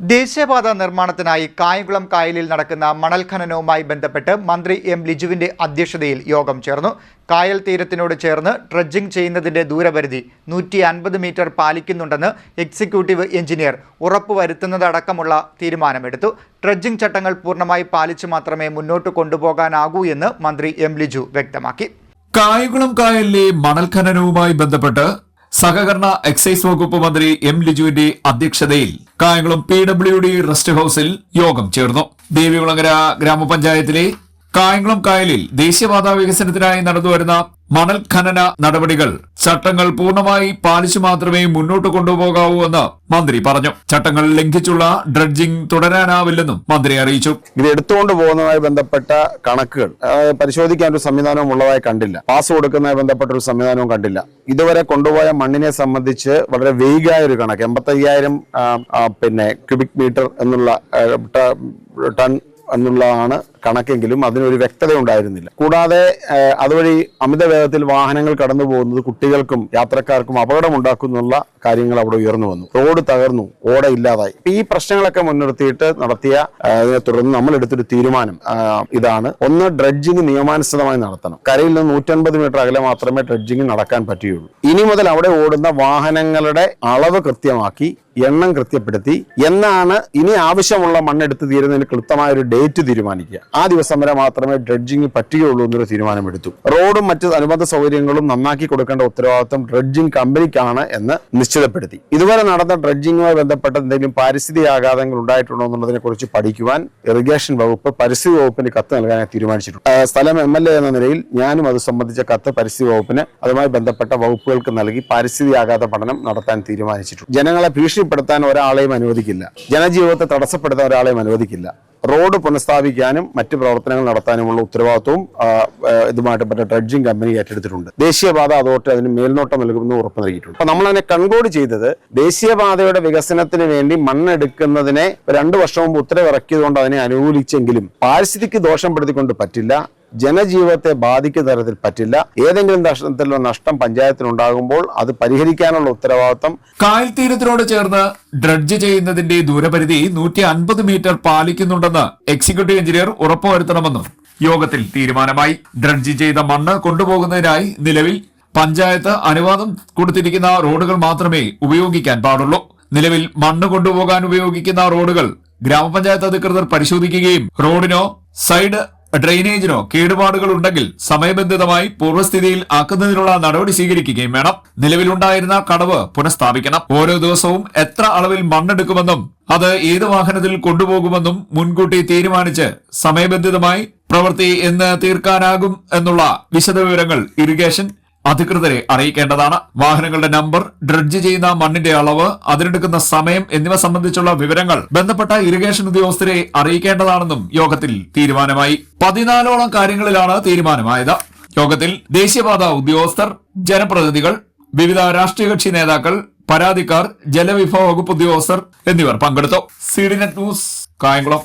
ദേശീയപാത നിർമ്മാണത്തിനായി കായംകുളം കായലിൽ നടക്കുന്ന മണൽ ഖനനവുമായി ബന്ധപ്പെട്ട് മന്ത്രി എം ലിജുവിന്റെ അധ്യക്ഷതയിൽ യോഗം ചേർന്നു. കായൽ തീരത്തിനോട് ചേർന്ന് ഡ്രഡ്ജിംഗ് ചെയ്യുന്നതിന്റെ ദൂരപരിധി 150 മീറ്റർ പാലിക്കുന്നുണ്ടെന്ന് എക്സിക്യൂട്ടീവ് എഞ്ചിനീയർ ഉറപ്പുവരുത്തുന്നതടക്കമുള്ള തീരുമാനമെടുത്തു. ഡ്രഡ്ജിംഗ് ചട്ടങ്ങൾ പൂർണ്ണമായി പാലിച്ചു മാത്രമേ മുന്നോട്ട് കൊണ്ടുപോകാനാകൂ എന്ന് മന്ത്രി എം ലിജു വ്യക്തമാക്കി. കായംകുളം കായലിലെ മണൽ ഖനനവുമായി ബന്ധപ്പെട്ട് സഹകരണ എക്സൈസ് വകുപ്പ് മന്ത്രി എം ലിജുവിന്റെ അധ്യക്ഷതയിൽ കായംകുളം PWD റെസ്റ്റ് ഹൌസിൽ യോഗം ചേർന്നു. ദേവികുളങ്ങര ഗ്രാമപഞ്ചായത്തിലെ കായംകുളം കായലിൽ ദേശീയപാത വികസനത്തിനായി നടന്നുവരുന്ന മണൽ ഖനന നടപടികൾ ചട്ടങ്ങൾ പൂർണ്ണമായി പാലിച്ചു മാത്രമേ മുന്നോട്ട് കൊണ്ടുപോകാവൂ എന്ന് മന്ത്രി പറഞ്ഞു. ചട്ടങ്ങൾ ലംഘിച്ചുള്ള ഡ്രഡ്ജിംഗ് തുടരാനാവില്ലെന്നും മന്ത്രി അറിയിച്ചു. ഇത് എടുത്തുകൊണ്ട് പോകുന്നതുമായി ബന്ധപ്പെട്ട കണക്കുകൾ പരിശോധിക്കാൻ ഒരു സംവിധാനവും ഉള്ളതായി കണ്ടില്ല. പാസ് കൊടുക്കുന്നതുമായി ബന്ധപ്പെട്ട ഒരു സംവിധാനവും കണ്ടില്ല. ഇതുവരെ കൊണ്ടുപോയ മണ്ണിനെ സംബന്ധിച്ച് വളരെ വേഗമായ ഒരു കണക്ക് 85,000 ക്യൂബിക് മീറ്റർ എന്നുള്ള ടൺ എന്നുള്ളതാണ് കണക്കെങ്കിലും അതിനൊരു വ്യക്തത ഉണ്ടായിരുന്നില്ല. കൂടാതെ അതുവഴി അമിത വേഗത്തിൽ വാഹനങ്ങൾ കടന്നു പോകുന്നത് കുട്ടികൾക്കും യാത്രക്കാർക്കും അപകടമുണ്ടാക്കുന്നുള്ള കാര്യങ്ങൾ അവിടെ ഉയർന്നു വന്നു. റോഡ് തകർന്നു, ഓട ഇല്ലാതായി. ഈ പ്രശ്നങ്ങളൊക്കെ മുൻനിർത്തിയിട്ട് അതിനെ തുടർന്ന് നമ്മൾ എടുത്തൊരു തീരുമാനം ഇതാണ്. ഒന്ന്, ഡ്രഡ്ജിംഗ് നിയമാനുസൃതമായി നടത്തണം. കരയിൽ നിന്ന് 150 മീറ്റർ അകലെ മാത്രമേ ഡ്രഡ്ജിംഗ് നടക്കാൻ പറ്റുകയുള്ളൂ. ഇനി മുതൽ അവിടെ ഓടുന്ന വാഹനങ്ങളുടെ അളവ് കൃത്യമാക്കി എണ്ണം കൃത്യപ്പെടുത്തി എന്നാണ് ഇനി ആവശ്യമുള്ള മണ്ണെടുത്ത് തീരുന്നതിന് കൃത്യമായ ഒരു ഡേറ്റ് തീരുമാനിക്കുക. ആ ദിവസം വരെ മാത്രമേ ഡ്രഡ്ജിംഗ് പറ്റുകയുള്ളൂ എന്നൊരു തീരുമാനമെടുത്തു. റോഡും മറ്റ് അനുബന്ധ സൗകര്യങ്ങളും നന്നാക്കി കൊടുക്കേണ്ട ഉത്തരവാദിത്വം ഡ്രഡ്ജിംഗ് കമ്പനിക്കാണ് എന്ന് നിശ്ചിതപ്പെടുത്തി. ഇതുവരെ നടന്ന ഡ്രഡ്ജിംഗുമായി ബന്ധപ്പെട്ട എന്തെങ്കിലും പാരിസ്ഥിതിക ആഘാതങ്ങൾ ഉണ്ടായിട്ടുണ്ടോ എന്നുള്ളതിനെ കുറിച്ച് പഠിക്കുവാൻ ഇറിഗേഷൻ വകുപ്പ് പരിസ്ഥിതി വകുപ്പിന് കത്ത് നൽകാനായി തീരുമാനിച്ചിട്ടുണ്ട്. സ്ഥലം MLA എന്ന നിലയിൽ ഞാനും അത് സംബന്ധിച്ച കത്ത് പരിസ്ഥിതി വകുപ്പിന് അതുമായി ബന്ധപ്പെട്ട വകുപ്പുകൾക്ക് നൽകി പാരിസ്ഥിതിക ആഘാത പഠനം നടത്താൻ തീരുമാനിച്ചിട്ടുണ്ട്. ജനങ്ങളെ ഭീഷണിപ്പെടുത്താൻ ഒരാളെയും അനുവദിക്കില്ല. ജനജീവിതത്തെ തടസ്സപ്പെടുത്താൻ ഒരാളെയും അനുവദിക്കില്ല. റോഡ് പുനഃസ്ഥാപിക്കാനും മറ്റ് പ്രവർത്തനങ്ങൾ നടത്താനുമുള്ള ഉത്തരവാദിത്വവും ഇതുമായിട്ട് ബന്ധപ്പെട്ട ഡ്രഡ്ജിംഗ് കമ്പനി ഏറ്റെടുത്തിട്ടുണ്ട്. ദേശീയപാത അതോറിറ്റി അതിന് മേൽനോട്ടം നൽകുമെന്ന് ഉറപ്പ് നൽകിയിട്ടുണ്ട്. അപ്പൊ നമ്മൾ അതിനെ കൺക്ലൂഡ് ചെയ്തത് ദേശീയപാതയുടെ വികസനത്തിന് വേണ്ടി മണ്ണെടുക്കുന്നതിനെ 2 വർഷം മുമ്പ് ഉത്തരവിറക്കിയതുകൊണ്ട് അതിനെ അനുകൂലിച്ചെങ്കിലും പാരിസ്ഥിതിക്ക് ദോഷപ്പെടുത്തിക്കൊണ്ട് പറ്റില്ല. ജനജീവിതത്തെ ബാധിക്കുന്ന തരത്തിൽ പറ്റില്ല. ഏതെങ്കിലും തരത്തിലുള്ള നഷ്ടം പഞ്ചായത്തിനുണ്ടാകുമ്പോൾ അത് പരിഹരിക്കാനുള്ള ഉത്തരവാദിത്വം കായൽ തീരത്തിനോട് ചേർന്ന് ഡ്രഡ്ജ് ചെയ്യുന്നതിന്റെ ദൂരപരിധി 150 മീറ്റർ പാലിക്കുന്നുണ്ടെന്ന് എക്സിക്യൂട്ടീവ് എഞ്ചിനീയർ ഉറപ്പുവരുത്തണമെന്നും യോഗത്തിൽ തീരുമാനമായി. ഡ്രഡ്ജ് ചെയ്ത മണ്ണ് കൊണ്ടുപോകുന്നതിനായി നിലവിൽ പഞ്ചായത്ത് അനുവാദം കൊടുത്തിരിക്കുന്ന റോഡുകൾ മാത്രമേ ഉപയോഗിക്കാൻ പാടുള്ളൂ. നിലവിൽ മണ്ണ് കൊണ്ടുപോകാൻ ഉപയോഗിക്കുന്ന റോഡുകൾ ഗ്രാമപഞ്ചായത്ത് അധികൃതർ പരിശോധിക്കുകയും റോഡിനോ സൈഡ് ഡ്രെയിനേജിനോ കേടുപാടുകൾ ഉണ്ടെങ്കിൽ സമയബന്ധിതമായി പൂർവ്വസ്ഥിതിയിൽ ആക്കുന്നതിനുള്ള നടപടി സ്വീകരിക്കുകയും വേണം. നിലവിലുണ്ടായിരുന്ന കടവ് പുനഃസ്ഥാപിക്കണം. ഓരോ ദിവസവും എത്ര അളവിൽ മണ്ണെടുക്കുമെന്നും അത് ഏത് വാഹനത്തിൽ കൊണ്ടുപോകുമെന്നും മുൻകൂട്ടി തീരുമാനിച്ച് സമയബന്ധിതമായി പ്രവൃത്തി എന്ന് തീർക്കാനാകും എന്നുള്ള വിശദവിവരങ്ങൾ ഇറിഗേഷൻ അധികൃതരെ അറിയിക്കേണ്ടതാണ്. വാഹനങ്ങളുടെ നമ്പർ, ഡ്രഡ്ജ് ചെയ്യുന്ന മണ്ണിന്റെ അളവ്, അതിനെടുക്കുന്ന സമയം എന്നിവ സംബന്ധിച്ചുള്ള വിവരങ്ങൾ ബന്ധപ്പെട്ട ഇറിഗേഷൻ ഉദ്യോഗസ്ഥരെ അറിയിക്കേണ്ടതാണെന്നും യോഗത്തിൽ തീരുമാനമായി. 14ഓളം കാര്യങ്ങളിലാണ് തീരുമാനമായത്. യോഗത്തിൽ ദേശീയപാത ഉദ്യോഗസ്ഥർ, ജനപ്രതിനിധികൾ, വിവിധ രാഷ്ട്രീയ കക്ഷി നേതാക്കൾ, പരാതിക്കാർ, ജലവിഭവ വകുപ്പ് ഉദ്യോഗസ്ഥർ എന്നിവർ പങ്കെടുത്തു. CDNet news, Kayamkulam.